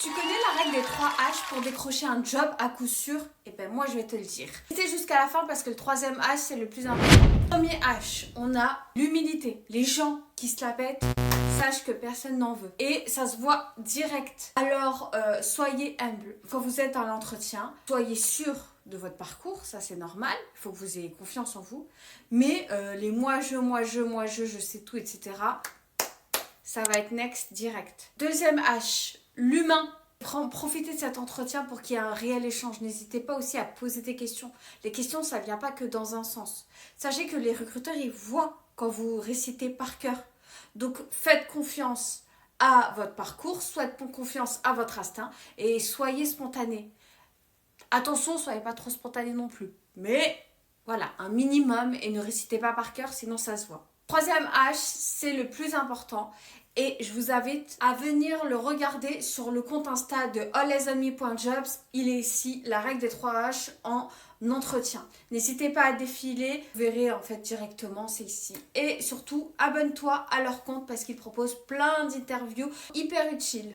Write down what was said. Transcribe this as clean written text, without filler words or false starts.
Tu connais la règle des 3 H pour décrocher un job à coup sûr? Eh ben moi je vais te le dire. Restez jusqu'à la fin parce que le troisième H c'est le plus important. Premier H, on a l'humilité. Les gens qui se la pètent sachent que personne n'en veut. Et ça se voit direct. Alors soyez humble. Quand vous êtes à l'entretien, soyez sûr de votre parcours, ça c'est normal. Il faut que vous ayez confiance en vous. Mais les je sais tout, etc. Ça va être next direct. Deuxième H, l'humain. Profitez de cet entretien pour qu'il y ait un réel échange. N'hésitez pas aussi à poser des questions. Les questions, ça ne vient pas que dans un sens. Sachez que les recruteurs, ils voient quand vous récitez par cœur. Donc, faites confiance à votre parcours, faites confiance à votre instinct et soyez spontané. Attention, soyez pas trop spontané non plus. Mais voilà, un minimum et ne récitez pas par cœur, sinon ça se voit. Troisième H, c'est le plus important et je vous invite à venir le regarder sur le compte Insta de allisonme.jobs. Il est ici, la règle des 3 H en entretien. N'hésitez pas à défiler, vous verrez en fait directement, c'est ici. Et surtout, abonne-toi à leur compte parce qu'ils proposent plein d'interviews hyper utiles.